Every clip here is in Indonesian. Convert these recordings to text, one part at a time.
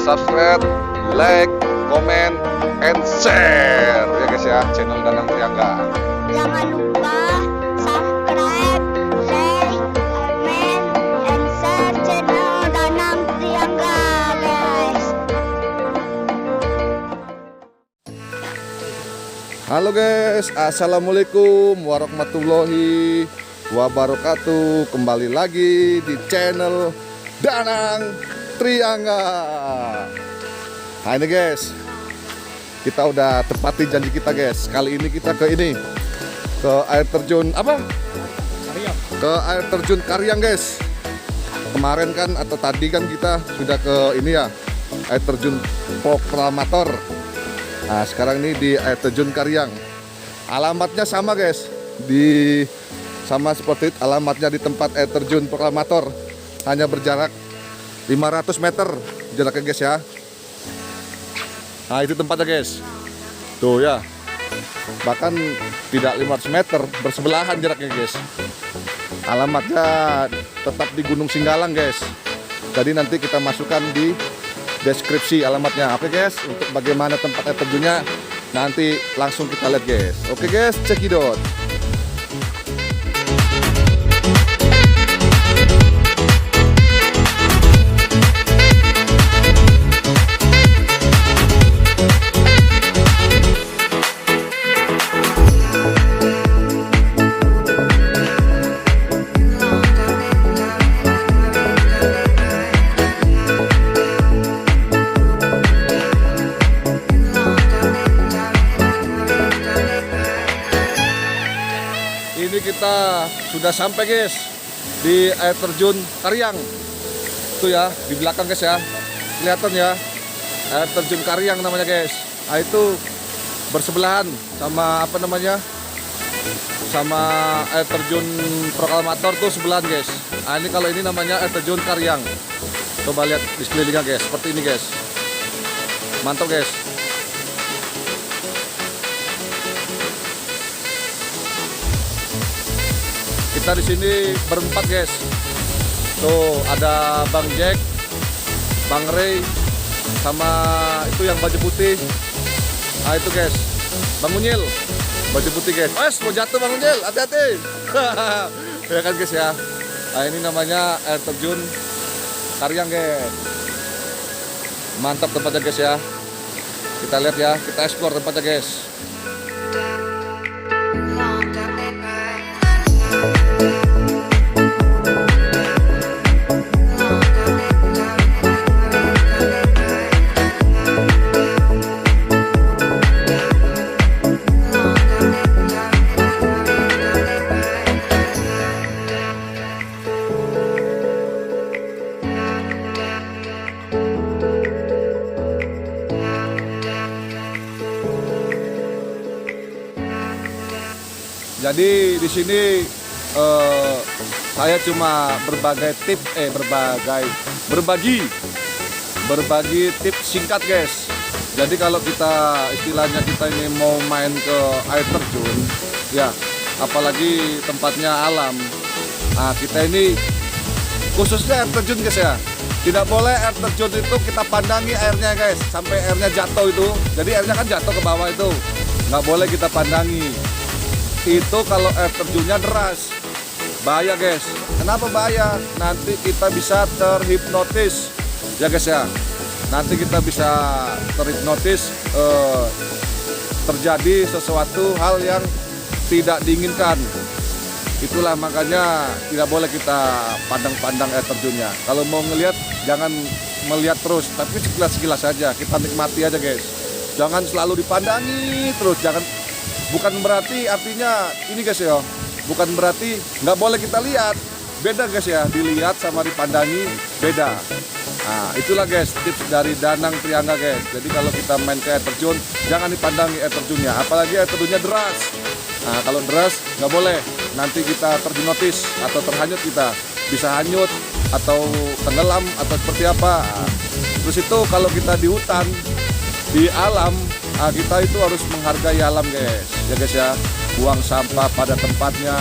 subscribe, like, comment, and share ya guys ya channel Danang Triangga. Jangan lupa subscribe, like, comment, and share channel Danang Triangga, guys. Halo guys, assalamualaikum warahmatullahi wabarakatuh. Kembali lagi di channel Danang Triangga. Nah ini guys, kita udah tepati janji kita guys. Kali ini kita ke air terjun apa? Karyang. Ke air terjun Karyang guys. Kemarin kan atau tadi kan kita sudah ke air terjun Proklamator. Nah sekarang ini di air terjun Karyang. Alamatnya sama guys, sama seperti alamatnya di tempat air terjun Proklamator. Hanya berjarak 500 meter jaraknya guys ya. Nah itu tempatnya guys. Tuh ya. Bahkan tidak 500 meter, bersebelahan jaraknya guys. Alamatnya tetap di Gunung Singgalang guys. Jadi nanti kita masukkan di deskripsi alamatnya. Oke guys, untuk bagaimana tempat air terjunnya nanti langsung kita lihat guys. Oke guys, cekidot. Ini kita sudah sampai guys di air terjun Karyang. Itu ya di belakang guys ya, kelihatan ya air terjun Karyang namanya guys. Nah, itu bersebelahan sama sama air terjun Proklamator tuh sebelahan guys. Nah, ini kalau ini namanya air terjun Karyang. Coba lihat di sekelilingnya guys, seperti ini guys. Mantap guys. Kita di sini berempat guys. Tuh ada Bang Jack, Bang Ray, sama itu yang baju putih. Nah itu guys, Bang Unyil, baju putih guys. Wes mau jatuh Bang Unyil, hati-hati. Ya kan guys ya. Nah ini namanya air terjun Karyang guys. Mantap tempatnya guys ya. Kita lihat ya, kita explore tempatnya guys. Jadi di sini saya cuma berbagi tips singkat guys. Jadi kalau istilahnya kita ini mau main ke air terjun, ya apalagi tempatnya alam. Nah kita ini khususnya air terjun guys ya. Tidak boleh air terjun itu kita pandangi airnya guys, sampai airnya jatuh itu. Jadi airnya kan jatuh ke bawah itu, nggak boleh kita pandangi. Itu kalau air terjunnya deras, bahaya guys. Kenapa bahaya? Nanti kita bisa terhipnotis ya guys ya. Nanti kita bisa terhipnotis, terjadi sesuatu hal yang tidak diinginkan. Itulah makanya tidak boleh kita pandang-pandang air terjunnya. Kalau mau ngelihat jangan melihat terus, tapi sekilas-sekilas saja. Kita nikmati aja guys. Jangan selalu dipandangi terus, bukan berarti artinya ini guys ya, bukan berarti nggak boleh kita lihat. Beda guys ya, dilihat sama dipandangi beda. Nah itulah guys tips dari Danang Triangga guys. Jadi kalau kita main ke air terjun, jangan dipandangi air terjunnya, apalagi air terjunnya deras. Nah kalau deras nggak boleh, nanti kita terhipnotis atau terhanyut, kita bisa hanyut atau tenggelam atau seperti apa. Nah, terus itu kalau kita di hutan, di alam, nah kita itu harus menghargai alam guys, ya guys ya. Buang sampah pada tempatnya,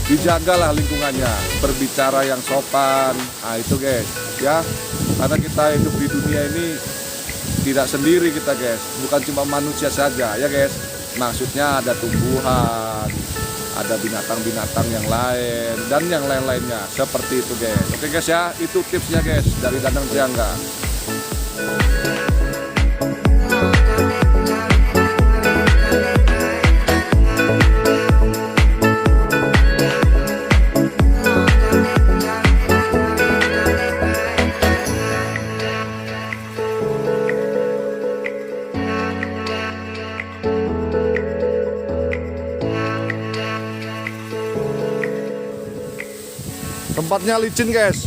dijagalah lingkungannya, berbicara yang sopan. Nah itu guys ya. Karena kita hidup di dunia ini tidak sendiri kita guys, bukan cuma manusia saja ya guys. Maksudnya ada tumbuhan, ada binatang-binatang yang lain dan yang lain-lainnya seperti itu guys. Oke guys ya, itu tipsnya guys dari Danang Triangga. Tempatnya licin guys.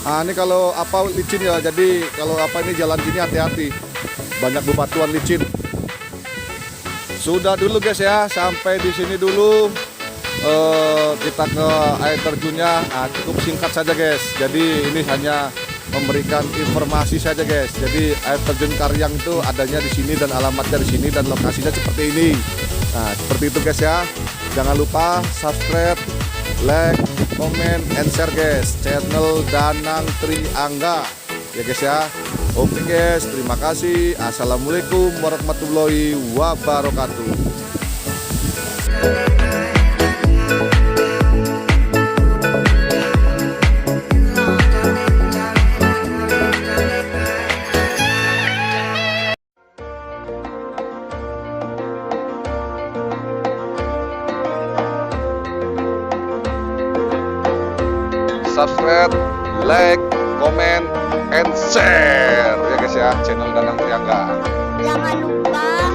Nah ini kalau apa licin ya, jadi kalau apa ini jalan gini hati-hati, banyak bebatuan licin. Sudah dulu guys ya, sampai di sini dulu. Kita ke air terjunnya. Nah, cukup singkat saja guys. Jadi ini hanya memberikan informasi saja guys. Jadi air terjun Karyang itu adanya di sini dan alamatnya di sini dan lokasinya seperti ini. Nah seperti itu guys ya. Jangan lupa subscribe, like, comment, and share guys channel Danang Triangga ya guys ya. Oke guys, terima kasih. Assalamualaikum warahmatullahi wabarakatuh. Subscribe, like, comment, and share ya guys ya channel Danang Triangga. Jangan lupa